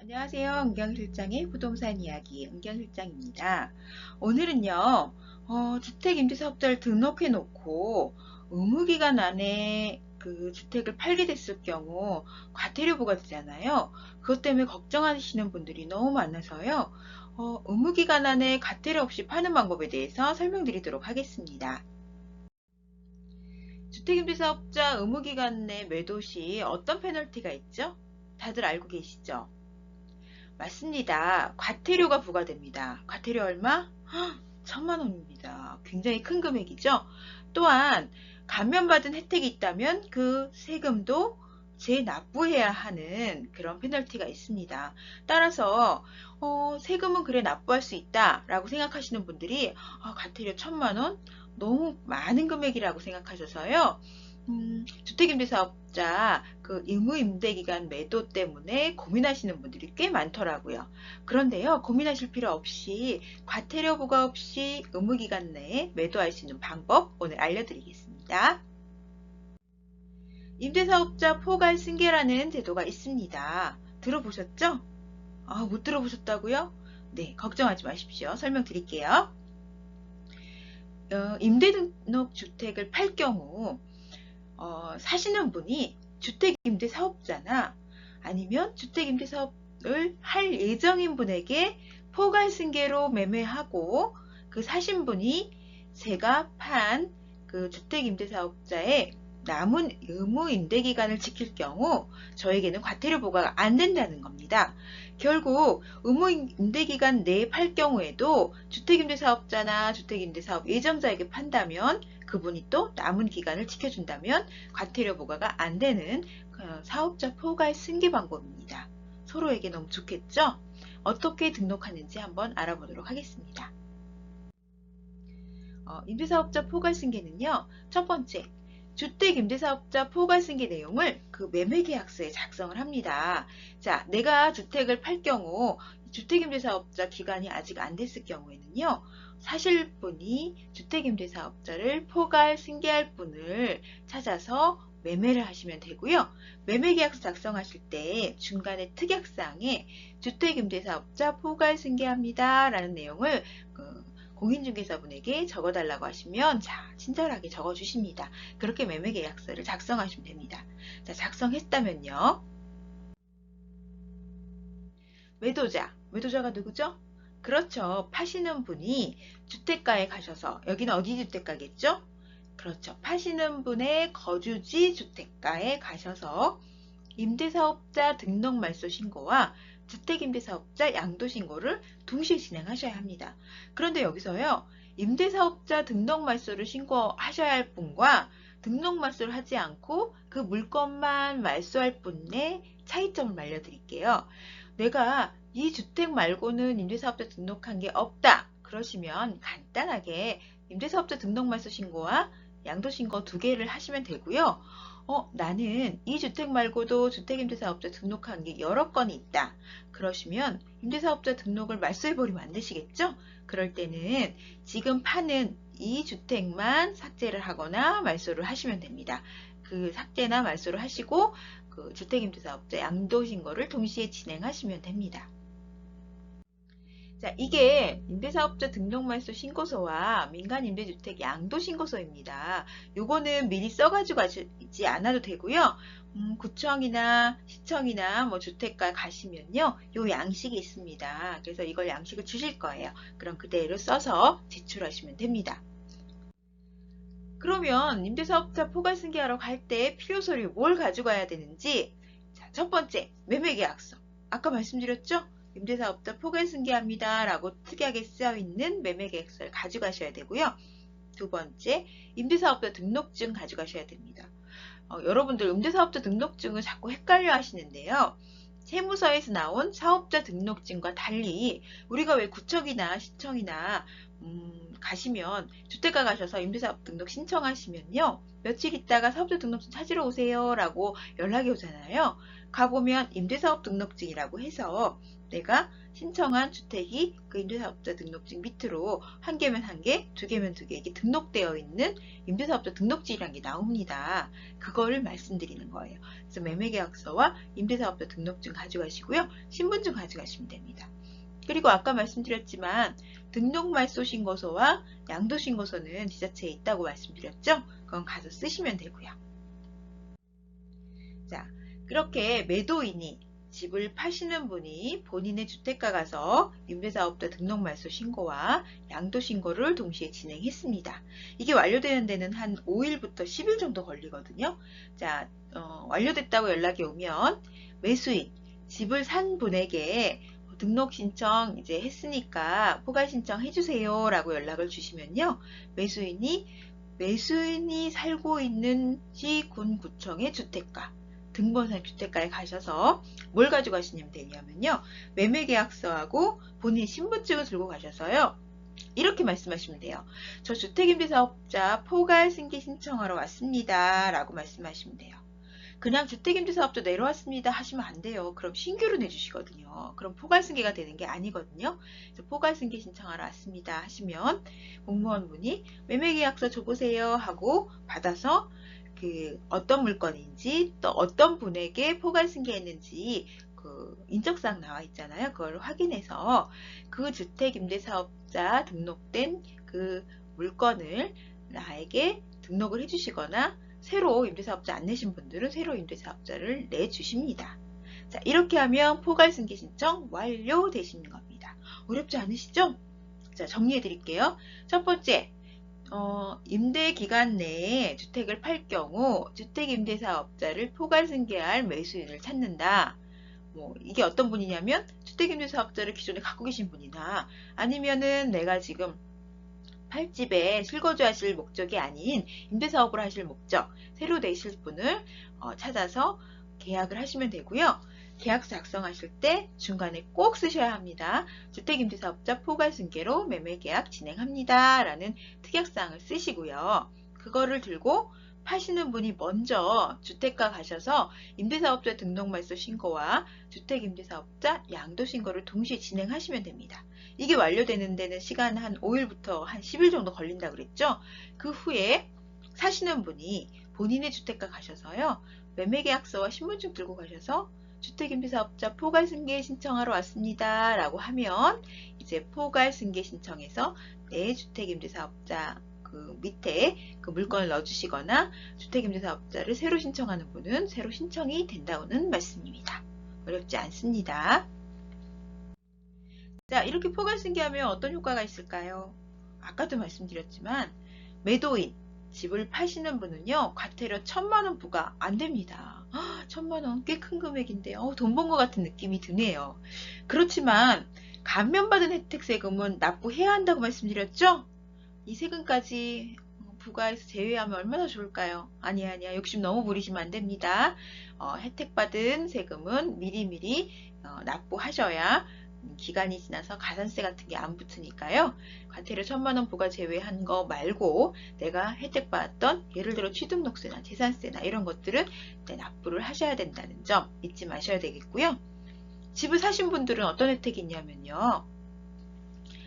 안녕하세요. 은경실장의 부동산 이야기 은경실장입니다. 오늘은요, 주택임대사업자를 등록해 놓고 의무기간 안에 그 주택을 팔게 됐을 경우 과태료 부과되잖아요. 그것 때문에 걱정하시는 분들이 너무 많아서요. 의무기간 안에 과태료 없이 파는 방법에 대해서 설명드리도록 하겠습니다. 주택임대사업자 의무기간 내 매도 시 어떤 페널티가 있죠? 다들 알고 계시죠? 맞습니다. 과태료가 부과됩니다. 과태료 얼마? 1,000만 원입니다. 굉장히 큰 금액이죠. 또한 감면받은 혜택이 있다면 그 세금도 재납부해야 하는 그런 페널티가 있습니다. 따라서 세금은 그래 납부할 수 있다라고 생각하시는 분들이 과태료 1,000만 원? 너무 많은 금액이라고 생각하셔서요. 주택임대사업자 그 의무임대기간 매도 때문에 고민하시는 분들이 꽤 많더라고요. 그런데요, 고민하실 필요 없이 과태료 부과 없이 의무기간 내에 매도할 수 있는 방법 오늘 알려드리겠습니다. 임대사업자 포괄 승계라는 제도가 있습니다. 들어보셨죠? 못 들어보셨다고요? 네, 걱정하지 마십시오. 설명드릴게요. 임대등록주택을 팔 경우 사시는 분이 주택임대사업자나 아니면 주택임대사업을 할 예정인 분에게 포괄승계로 매매하고 그 사신 분이 제가 판 그 주택임대사업자의 남은 의무임대기간을 지킬 경우 저에게는 과태료 부과가 안 된다는 겁니다. 결국 의무임대기간 내에 팔 경우에도 주택임대사업자나 주택임대사업 예정자에게 판다면 그분이 또 남은 기간을 지켜준다면 과태료 부과가 안 되는 사업자 포괄 승계 방법입니다. 서로에게 너무 좋겠죠? 어떻게 등록하는지 한번 알아보도록 하겠습니다. 임대사업자 포괄 승계는요. 첫 번째, 주택임대사업자 포괄 승계 내용을 그 매매계약서에 작성을 합니다. 자, 내가 주택을 팔 경우 주택임대사업자 기간이 아직 안 됐을 경우에는요. 사실 분이 주택임대사업자를 포괄 승계할 분을 찾아서 매매를 하시면 되고요. 매매계약서 작성하실 때 중간에 특약사항에 주택임대사업자 포괄 승계합니다 라는 내용을 공인중개사분에게 적어달라고 하시면 친절하게 적어주십니다. 그렇게 매매계약서를 작성하시면 됩니다. 자, 작성했다면요. 매도자가 누구죠? 그렇죠. 파시는 분이 주택가에 가셔서, 여기는 어디 주택가겠죠? 그렇죠. 파시는 분의 거주지 주택가에 가셔서 임대사업자 등록 말소 신고와 주택임대사업자 양도신고를 동시에 진행하셔야 합니다. 그런데 여기서요. 임대사업자 등록 말소를 신고하셔야 할 분과 등록 말소를 하지 않고 그 물건만 말소할 분의 차이점을 알려드릴게요. 내가 이 주택 말고는 임대사업자 등록한 게 없다. 그러시면 간단하게 임대사업자 등록 말소 신고와 양도신고 두 개를 하시면 되고요. 나는 이 주택 말고도 주택임대사업자 등록한 게 여러 건이 있다. 그러시면 임대사업자 등록을 말소해버리면 안 되시겠죠? 그럴 때는 지금 파는 이 주택만 삭제를 하거나 말소를 하시면 됩니다. 그 삭제나 말소를 하시고 그 주택임대사업자 양도신고를 동시에 진행하시면 됩니다. 자, 이게 임대사업자 등록말소 신고서와 민간임대주택 양도신고서입니다. 요거는 미리 써가지고 가지 않아도 되고요. 구청이나 시청이나 뭐 주택가 가시면요. 요 양식이 있습니다. 그래서 이걸 양식을 주실 거예요. 그럼 그대로 써서 제출하시면 됩니다. 그러면 임대사업자 포괄승계하러 갈 때 필요서류 뭘 가져가야 되는지, 자, 첫 번째 매매계약서. 아까 말씀드렸죠? 임대사업자 포괄승계합니다 라고 특이하게 쓰여있는 매매계약서를 가져가셔야 되고요. 두 번째, 임대사업자 등록증 가져가셔야 됩니다. 여러분들 임대사업자 등록증을 자꾸 헷갈려 하시는데요. 세무서에서 나온 사업자 등록증과 달리 우리가 왜 구청이나 시청이나 가시면 주택가 가셔서 임대사업 등록 신청하시면요. 며칠 있다가 사업자 등록증 찾으러 오세요 라고 연락이 오잖아요. 가보면 임대사업 등록증이라고 해서 내가 신청한 주택이 그 임대사업자 등록증 밑으로 한 개면 한 개, 두 개면 두 개, 이게 등록되어 있는 임대사업자 등록증이라는 게 나옵니다. 그거를 말씀드리는 거예요. 그래서 매매계약서와 임대사업자 등록증 가져가시고요. 신분증 가져가시면 됩니다. 그리고 아까 말씀드렸지만 등록말소신고서와 양도신고서는 지자체에 있다고 말씀드렸죠? 그건 가서 쓰시면 되고요. 자, 그렇게 매도인이 집을 파시는 분이 본인의 주택가 가서 임대사업자 등록말소 신고와 양도신고를 동시에 진행했습니다. 이게 완료되는 데는 한 5일부터 10일 정도 걸리거든요. 자, 완료됐다고 연락이 오면 매수인, 집을 산 분에게 등록 신청 이제 했으니까 포괄 신청 해주세요 라고 연락을 주시면요. 매수인이 살고 있는 시, 군, 구청의 주택가, 등본상 주택가에 가셔서 뭘 가져가시면 되냐면요. 매매계약서하고 본인 신분증을 들고 가셔서요. 이렇게 말씀하시면 돼요. 저 주택임대사업자 포괄 승계 신청하러 왔습니다. 라고 말씀하시면 돼요. 그냥 주택임대사업자 내려왔습니다 하시면 안 돼요. 그럼 신규로 내주시거든요. 그럼 포괄승계가 되는 게 아니거든요. 그래서 포괄승계 신청하러 왔습니다 하시면 공무원분이 매매계약서 줘보세요 하고 받아서 그 어떤 물건인지 또 어떤 분에게 포괄승계했는지 그 인적사항 나와 있잖아요. 그걸 확인해서 그 주택임대사업자 등록된 그 물건을 나에게 등록을 해주시거나 새로 임대사업자 안 내신 분들은 새로 임대사업자를 내주십니다. 자, 이렇게 하면 포괄승계 신청 완료되시는 겁니다. 어렵지 않으시죠? 자, 정리해 드릴게요. 첫 번째, 임대기간 내에 주택을 팔 경우 주택임대사업자를 포괄승계할 매수인을 찾는다. 이게 어떤 분이냐면 주택임대사업자를 기존에 갖고 계신 분이나 아니면은 내가 지금 팔집에 실거주 하실 목적이 아닌 임대사업을 하실 목적, 새로 내실 분을 찾아서 계약을 하시면 되고요. 계약서 작성하실 때 중간에 꼭 쓰셔야 합니다. 주택임대사업자 포괄승계로 매매계약 진행합니다. 라는 특약사항을 쓰시고요. 그거를 들고 파시는 분이 먼저 주택가 가셔서 임대사업자 등록말소 신고와 주택임대사업자 양도신고를 동시에 진행하시면 됩니다. 이게 완료되는 데는 시간 한 5일부터 한 10일 정도 걸린다 그랬죠? 그 후에 사시는 분이 본인의 주택가 가셔서요. 매매계약서와 신분증 들고 가셔서 주택임대사업자 포괄승계 신청하러 왔습니다. 라고 하면 이제 포괄승계 신청해서 내 주택임대사업자 그 밑에 그 물건을 넣어주시거나 주택임대사업자를 새로 신청하는 분은 새로 신청이 된다는 말씀입니다. 어렵지 않습니다. 자, 이렇게 포괄승계하면 어떤 효과가 있을까요? 아까도 말씀드렸지만 매도인, 집을 파시는 분은요. 과태료 1000만원 부과 안 됩니다. 1000만원 꽤 큰 금액인데 돈 번 것 같은 느낌이 드네요. 그렇지만 감면받은 혜택 세금은 납부해야 한다고 말씀드렸죠? 이 세금까지 부과해서 제외하면 얼마나 좋을까요? 아니야. 욕심 너무 부리시면 안 됩니다. 혜택받은 세금은 미리미리 납부하셔야 기간이 지나서 가산세 같은 게 안 붙으니까요. 과태료 1000만원 부과 제외한 거 말고 내가 혜택받았던 예를 들어 취등록세나 재산세나 이런 것들은 납부를 하셔야 된다는 점 잊지 마셔야 되겠고요. 집을 사신 분들은 어떤 혜택이 있냐면요.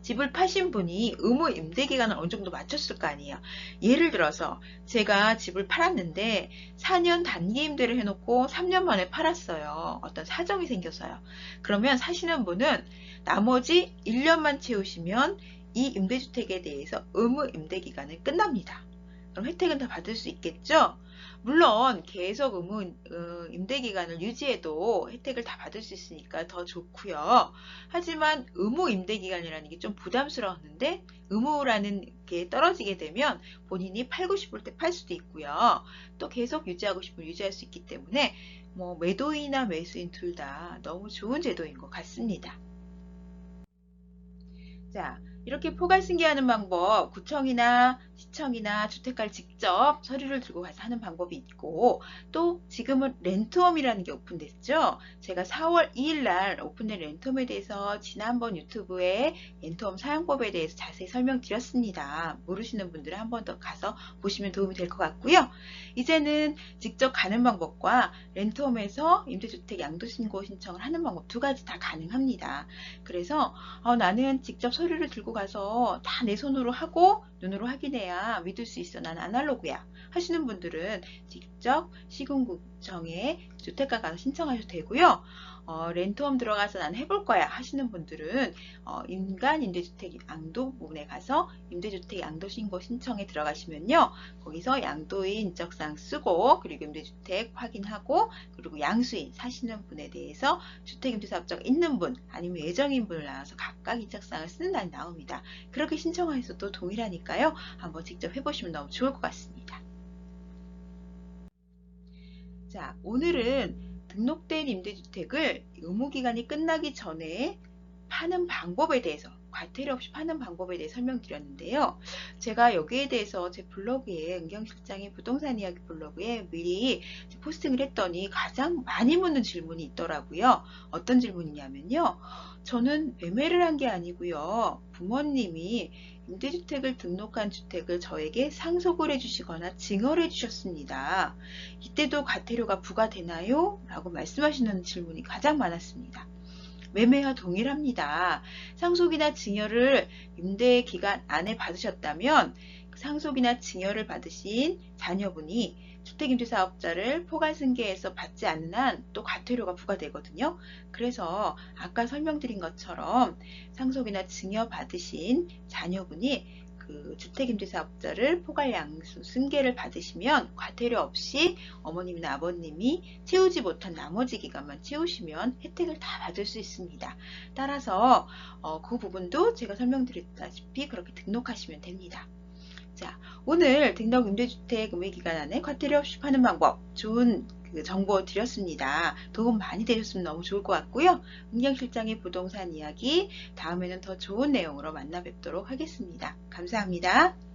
집을 파신 분이 의무 임대 기간을 어느 정도 맞췄을 거 아니에요. 예를 들어서 제가 집을 팔았는데 4년 단기 임대를 해놓고 3년 만에 팔았어요. 어떤 사정이 생겨서요. 그러면 사시는 분은 나머지 1년만 채우시면 이 임대주택에 대해서 의무 임대 기간은 끝납니다. 그럼 혜택은 다 받을 수 있겠죠? 물론 계속 임대기간을 유지해도 혜택을 다 받을 수 있으니까 더 좋고요. 하지만 의무 임대기간이라는 게 좀 부담스러웠는데 의무라는 게 떨어지게 되면 본인이 팔고 싶을 때 팔 수도 있고요. 또 계속 유지하고 싶으면 유지할 수 있기 때문에 매도인이나 매수인 둘 다 너무 좋은 제도인 것 같습니다. 자, 이렇게 포괄승계하는 방법, 구청이나 시청이나 주택가를 직접 서류를 들고 가서 하는 방법이 있고, 또 지금은 렌트홈이라는 게 오픈됐죠. 제가 4월 2일 날 오픈된 렌트홈에 대해서 지난번 유튜브에 렌트홈 사용법에 대해서 자세히 설명드렸습니다. 모르시는 분들은 한 번 더 가서 보시면 도움이 될 것 같고요. 이제는 직접 가는 방법과 렌트홈에서 임대주택 양도신고 신청을 하는 방법 두 가지 다 가능합니다. 그래서 나는 직접 서류를 들고 가서 다 내 손으로 하고 눈으로 확인해야 믿을 수 있어. 난 아날로그야 하시는 분들은 직접 시군구청에 주택가 가서 신청하셔도 되고요. 렌트홈 들어가서 난 해볼 거야 하시는 분들은 인간 임대주택 양도 부분에 가서 임대주택 양도신고 신청에 들어가시면요. 거기서 양도인 인적사항 쓰고, 그리고 임대주택 확인하고, 그리고 양수인 사시는 분에 대해서 주택임대사업자가 있는 분 아니면 예정인분을 나눠서 각각 인적사항을 쓰는 날이 나옵니다. 그렇게 신청하셔도 동일하니까요. 한번 직접 해보시면 너무 좋을 것 같습니다. 자, 오늘은 등록된 임대주택을 의무기간이 끝나기 전에 파는 방법에 대해서, 과태료 없이 파는 방법에 대해 설명드렸는데요. 제가 여기에 대해서 제 블로그에, 은경실장의 부동산 이야기 블로그에 미리 포스팅을 했더니 가장 많이 묻는 질문이 있더라고요. 어떤 질문이냐면요. 저는 매매를 한 게 아니고요. 부모님이 임대주택을 등록한 주택을 저에게 상속을 해주시거나 증여를 해주셨습니다. 이때도 과태료가 부과되나요? 라고 말씀하시는 질문이 가장 많았습니다. 매매와 동일합니다. 상속이나 증여를 임대 기간 안에 받으셨다면 상속이나 증여를 받으신 자녀분이 주택임대사업자를 포괄승계해서 받지 않는 한 또 과태료가 부과되거든요. 그래서 아까 설명드린 것처럼 상속이나 증여 받으신 자녀분이 그 주택임대사업자를 포괄양수 승계를 받으시면 과태료 없이 어머님이나 아버님이 채우지 못한 나머지 기간만 채우시면 혜택을 다 받을 수 있습니다. 따라서 그 부분도 제가 설명드렸다시피 그렇게 등록하시면 됩니다. 자, 오늘 등록 임대주택 의무기간 안에 과태료 없이 파는 방법, 좋은 정보 드렸습니다. 도움 많이 되셨으면 너무 좋을 것 같고요. 은경실장의 부동산 이야기 다음에는 더 좋은 내용으로 만나 뵙도록 하겠습니다. 감사합니다.